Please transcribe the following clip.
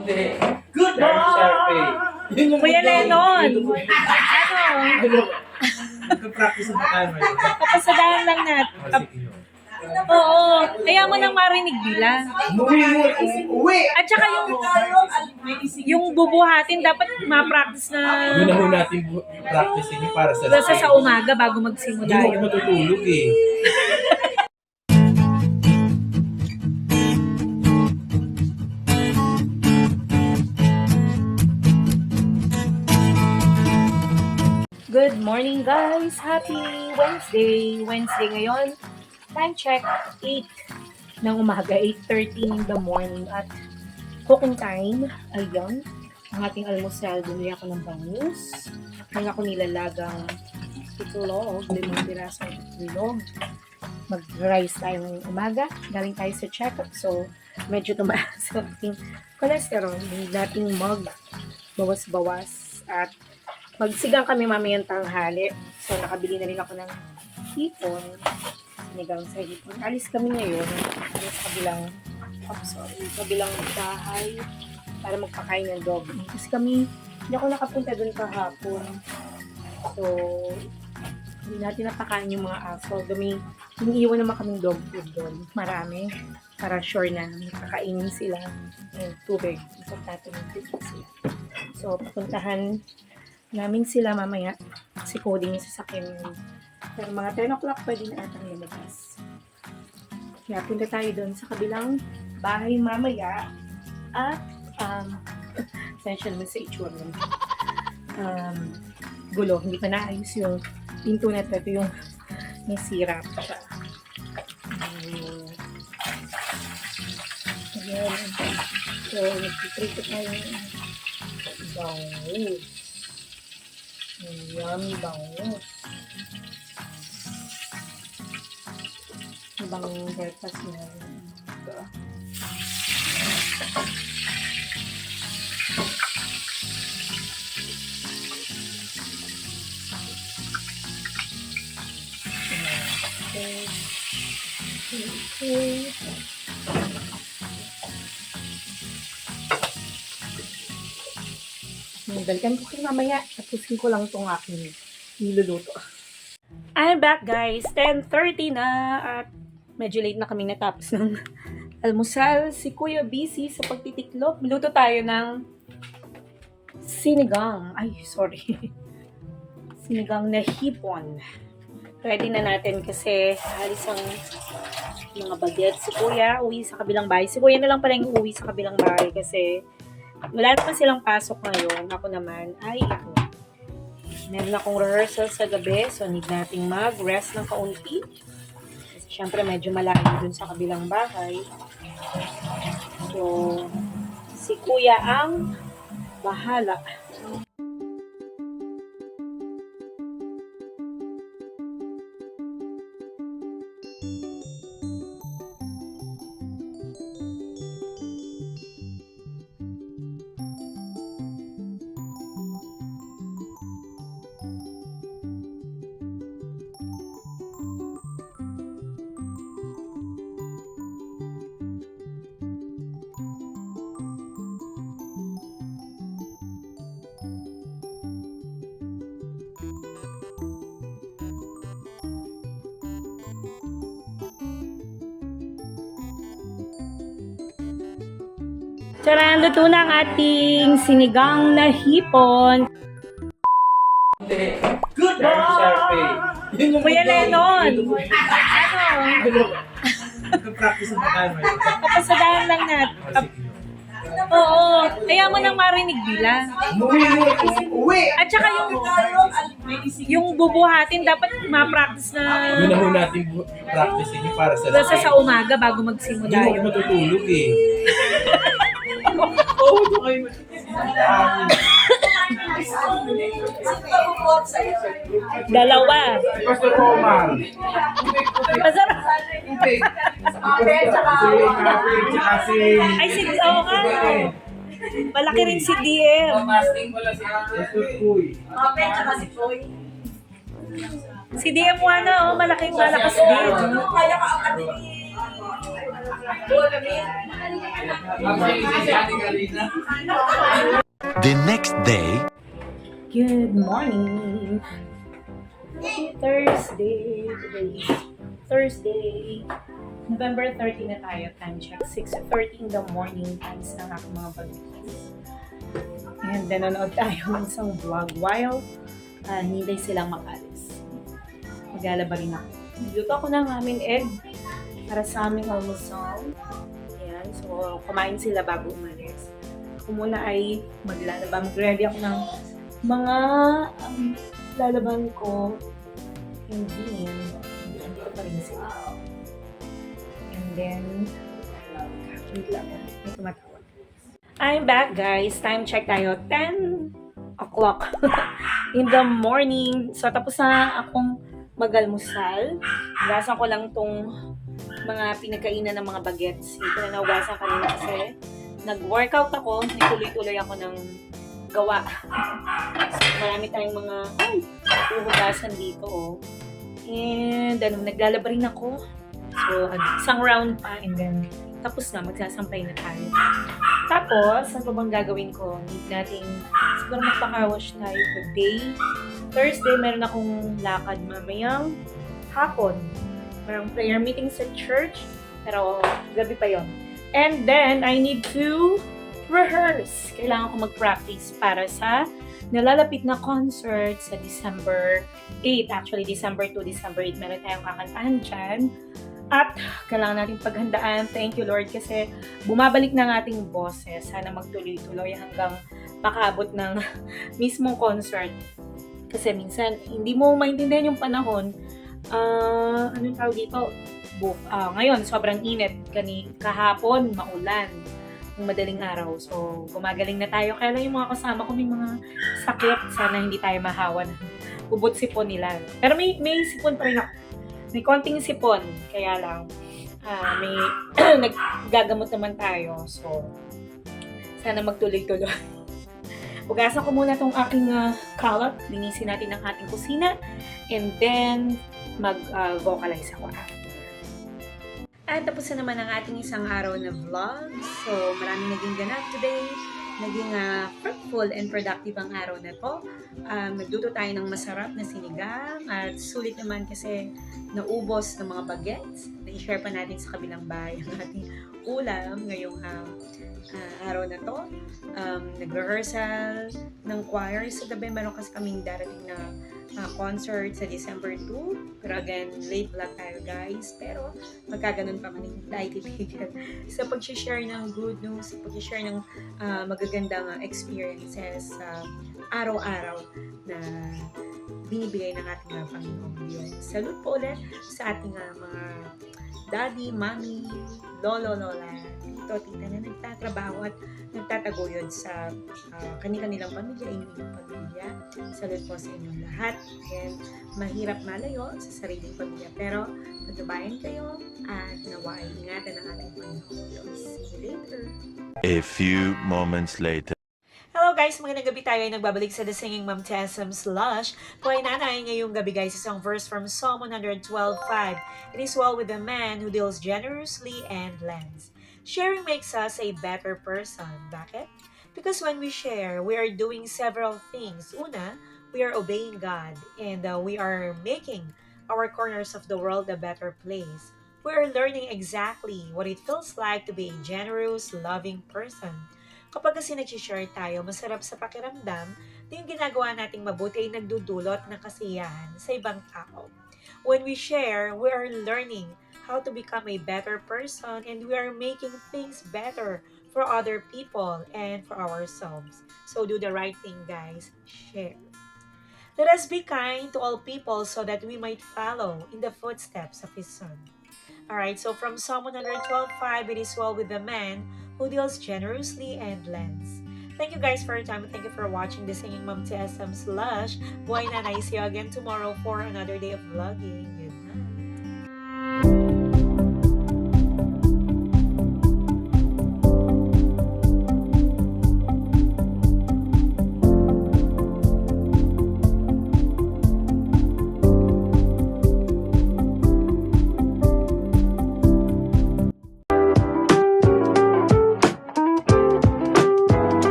Good morning! Kuya Lennon! Ano? Nag-practice na tayo ngayon. Kapasadahan lang natin. Oo, kaya mo nang marinig bilang. Uwi! At saka yung bubuhatin, dapat ma-practice na Yun na ho natin practice niyo para sa umaga bago magsimula Hindi mo yun. matutulog eh. Good morning guys! Happy Wednesday! Wednesday ngayon. Time check, 8 ng umaga, 8:30 in the morning. At cooking time, ayun, ang ating almusal. Bumili ako ng bangus. Ngayon ako nilalagang itlog, 5 pirasong itlog. Mag-rice tayo ngayong umaga. Galing tayo sa check-up, so medyo tumaas ang ating cholesterol. Hindi nating bawas-bawas. At magsigang kami mamayang tanghali. So, nakabili na rin ako ng hipon. Sinigang sa hipon. Alis kami ngayon sa kabilang bahay para magpakain ng dog. Kasi kami, hindi ako nakapunta doon kahapon. So, hindi natin napakain yung mga aso. Iniiwan naman kaming dog food doon. Marami. Para sure na kakainin sila ng tubig. Importante ng tubig sila. So, papuntahan namin sila mamaya. Si Cody yung sasakyan yun. Pero mga 10 o'clock pwede na atang lumabas. Kaya punta tayo doon sa kabilang bahay mamaya. At, sensya naman sa itsura nun. Gulo. Hindi pa naayos yung pinto na ito. Ito yung may sira pa siya. Ayan. So, nagtitrito tayo ng bangus. Yummy bangus. Ibang breakfast na ito. Okay. Balikan ko kayo mamaya. Tapusin ko lang itong aking niluluto. I'm back guys. 10:30 na at medyo late na kami natapos ng almusal. Si Kuya busy sa pagtitiklop. Luto tayo ng sinigang. Ay, sorry. Sinigang na hipon. Ready na natin kasi halos ang mga baget. Si Kuya uwi sa kabilang bahay. Si Kuya na lang pala yung uwi sa kabilang bahay kasi wala naman silang pasok ngayon. Ako naman ay meron akong rehearsal sa gabi. So, need nating mag-rest ng kaunti. Kasi syempre medyo malayo dun sa kabilang bahay. So, si Kuya ang bahala. Tara, luto na ang ating sinigang na hipon. Good morning! Kuya Lennon! Ano? Nag-practice na tayo ngayon. Kapasadahan lang natin. Oo, kaya mo nang marinig bilang. Uwi! At saka yung bubuhatin, dapat ma-practice na Yun na ho natin practice niyo para sa umaga bago magsimula Hindi mo yun. matutulog eh. Oo, ito kayo. Dalawa. Pastor Omar. Masarap. Ay, oo nga. Malaki rin si DM. Pastor Kuy. Si DM Wana, malakas din. The next day, Good morning! Happy Thursday! Today is Thursday. November 30 na tayo. Time check. 6:30 in the morning. Times ng aking mga bagets. And then, nanonood tayo ng isang vlog while hinintay silang makalis. Maglalaba rin ako. Niluto ako ng aming egg para sa aming almusal. Ayan. So, kumain sila bago umalis. Ako muna ay maglalaba. Mag-ready ako ng mga lalaban ko. And then, dito pa rin sila. And then, wait lang. May tumatawag. I'm back, guys. Time check tayo. 10 o'clock in the morning. So, tapos na akong mag-almusal. Hugasan ko lang tong mga pinagkainan ng mga bagets. Ito na nahugasan kanina kasi nag-workout ako. Tuloy-tuloy ako ng gawa. So, marami tayong mga huhugasan dito. Oh. And naglalaba rin ako. So, isang round pa and then tapos na, magsasampay na tayo. Tapos, ano pa bang gagawin ko? Need nating siguro magpaka-wash tayo today. Thursday, meron akong lakad mamayang hapon. Parang prayer meeting sa church. Pero, gabi pa yon. And then, I need to rehearse. Kailangan ko mag-practice para sa nalalapit na concert sa December 8. Actually, December 2, December 8. Meron tayong kakantahan dyan. At kailangan natin paghandaan. Thank you, Lord, kasi bumabalik na ang ating boses. Sana magtuloy-tuloy hanggang makaabot ng mismong concert. Kasi minsan, hindi mo maintindihan yung panahon. Anong tawag dito? Ngayon, sobrang init. Kahapon, maulan. Yung madaling araw. So, gumagaling na tayo. Kaya lang yung mga kasama ko may mga sakit. Sana hindi tayo mahawa ng ubot sipon nila. Pero may sipon pa rin ako. May konting sipon, kaya lang may naggagamot naman tayo. So, sana magtuloy-tuloy. Hugasan ko muna tong aking kalat. Linisin natin ang ating kusina. And then, mag-vocalize ako after. At tapos na naman ang ating isang araw na vlog. So, maraming naging ganap today. Naging fruitful and productive ang araw na to. Nagluto tayo ng masarap na sinigang at sulit naman kasi naubos ng mga bagets. Na-share pa natin sa kabilang bahay ang ating ulam ngayong araw na to. Nag-rehearsal ng choir sa gabi. Meron kasi kaming darating na concert sa December 2. Pero again, late vlog tayo guys. Pero magkaganon pa man tayo titigan sa pag-share ng good news, sa pag-share ng magagandang experiences sa araw-araw na binibigay ng ating Panginoong Diyos. Salute po ulit sa ating mga daddy, mommy, lolo, lola, tito, tita na nagtatrabaho at nagtataguyod sa kanilang pamilya, inyong pamilya. Salute po sa inyong lahat. And mahirap malayo sa sariling pamilya. Pero pagbabayan kayo at naway ingatan ng ating Panginoong Diyos. See you later. a few moments later. Hello guys! Magandang gabi tayo ay nagbabalik sa The Singing Mom Tessum Slush. Po ay nanay ngayong gabi guys, isang verse from Psalm 112:5. It is well with the man who deals generously and lends. Sharing makes us a better person. Bakit? Because when we share, we are doing several things. Una, we are obeying God and we are making our corners of the world a better place. We are learning exactly what it feels like to be a generous, loving person. Kapag kasi nag-share tayo, masarap sa pakiramdam na yung ginagawa nating mabuti ay nagdudulot ng kasiyahan sa ibang tao. When we share, we are learning how to become a better person and we are making things better for other people and for ourselves. So do the right thing, guys. Share. Let us be kind to all people so that we might follow in the footsteps of His Son. Alright, so from Psalm 112:5, it is well with the man who deals generously and lends. Thank you guys for your time. Thank you for watching the Singing Mom Tessum Slush. Buhay nanay. See you again tomorrow for another day of vlogging. Good night.